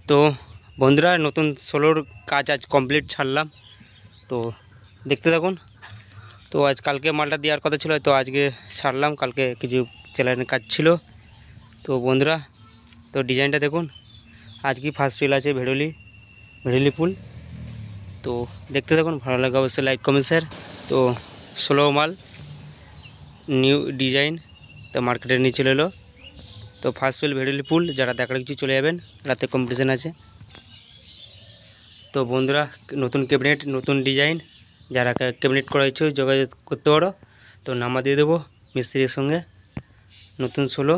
তো বন্ধুরা নতুন সোলোর কাজ আজ কমপ্লিট ছাড়লাম, তো দেখতে থাকুন। তো আজ কালকে মালটা দেওয়ার কথা ছিল, তো আজকে ছাড়লাম, কালকে কিছু চ্যানেলের কাজ ছিল। তো বন্ধুরা তো ডিজাইনটা দেখুন, আজকে ফার্স্ট ফিল আছে ভেড়লি ফুল। তো দেখতে থাকুন, ভালো লাগে অবশ্যই লাইক কমেন্ট শেয়ার। তো সোলো মাল নিউ ডিজাইন তো মার্কেটে নিয়ে চলে এলো। তো ফার্স্ট ফিল ভেড়লি ফুল, যারা দেখার কিছু চলে যাবেন, রাতে কম্পিটিশান আছে। তো বন্ধুরা নতুন ক্যাবিনেট নতুন ডিজাইন, যারা ক্যাবিনেট করা ইচ্ছে যোগাযোগ করতে পারো। তো নাম্বার দিয়ে দেবো মিস্ত্রির সঙ্গে। নতুন সোলো,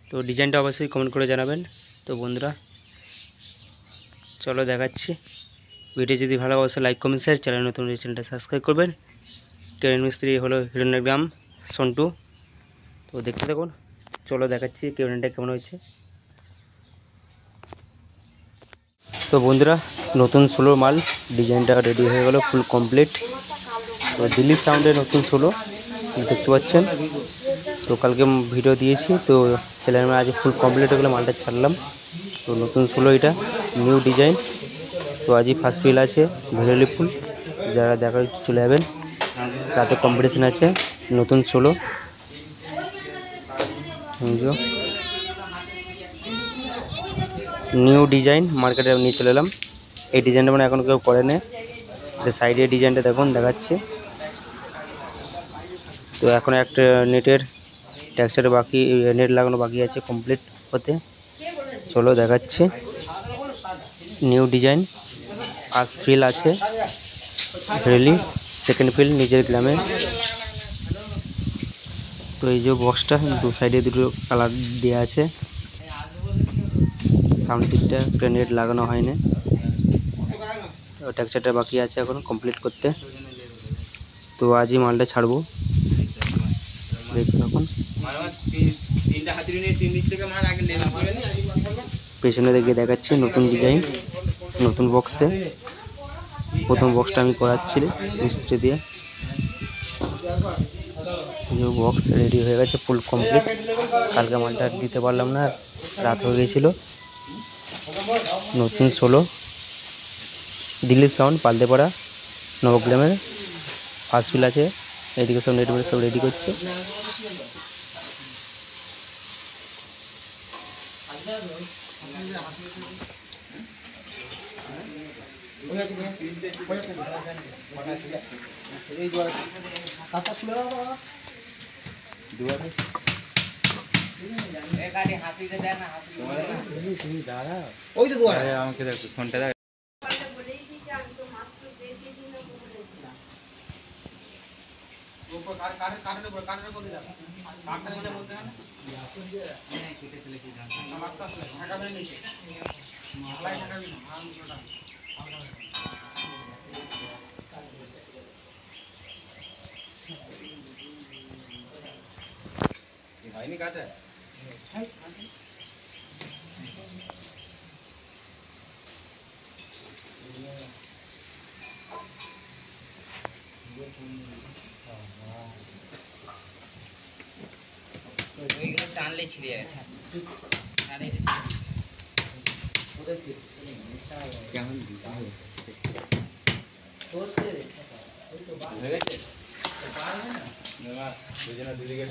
তো ডিজাইনটা অবশ্যই কমেন্ট করে জানাবেন। তো বন্ধুরা চলো দেখাচ্ছি। ভিডিও যদি ভালো অবশ্যই লাইক কমেন্ট শেয়ার, চ্যানেল নতুন চ্যানেলটা সাবস্ক্রাইব করবেন। ক্যাবিনেট মিস্ত্রি হলো হিরণ্যগ্রাম সন্টু। তো দেখতে থাকুন, চলো দেখাচ্ছি ক্যাবিনেটটা কেমন হয়েছে। তো বন্ধুরা নতুন সোলো মাল ডিজাইনটা রেডি হয়ে গেল, ফুল কমপ্লিট। তো দিল্লি সাউন্ডের নতুন সোলো দেখতে পাচ্ছেন। তো কালকে ভিডিও দিয়েছি, তো চ্যানেল আজ ফুল কমপ্লিট হয়ে গেলে মালটা ছাড়লাম। তো নতুন সোলো এটা নিউ ডিজাইন। তো আজই ফার্স্ট ফিল আছে ভেড়লি ফুল, যারা দেখা চলে যাবেন, রাতে কম্পিটিশান আছে। নতুন সোলো নিউ ডিজাইন মার্কেটে নিয়ে চলে এলাম। এই ডিজাইনটা মানে এখন কেউ করে না। সাইডে ডিজাইনটা দেখুন দেখাচ্ছে। তো এখন একটা নেটের টেক্সচার বাকি, নেট লাগানো বাকি আছে কমপ্লিট হতে। চলো দেখাচ্ছি নিউ ডিজাইন। ফার্স্ট ফিল আছে ভেড়লি, সেকেন্ড ফিল নিজের গ্রামে। তো এই যে বক্সটা দু সাইডে দুটো কালার দেওয়া আছে। সাউন্ড টিকটা একটা নেট লাগানো হয়নি, টেক্সচারটা বাকি আছে এখন কমপ্লিট করতে। তো আজই মালটা ছাড়বো, দেখতে থাকুন। পেছনে দিকে দেখাচ্ছি নতুন ডিজাইন নতুন বক্সে। প্রথম বক্সটা আমি করাচ্ছি মিস্ত্রি দিয়ে। বক্স রেডি হয়ে গেছে ফুল কমপ্লিট। কালকে মালটা দিতে পারলাম না, রাত হয়ে গিয়েছিল। নতুন সোলো দিল্লি সাউন্ড পালতেপাড়া নবগ্রামের ফার্স্ট ফিল আছে। এদিকে সব নেটওয়ার্ক সব রেডি করছে। আমাকে দেখ ফোনটা দেখ। হয়নি কাটা টানলে ছিঁড়ে গেছে। কেমন হয়ে গেছে দুজনে দুদিকে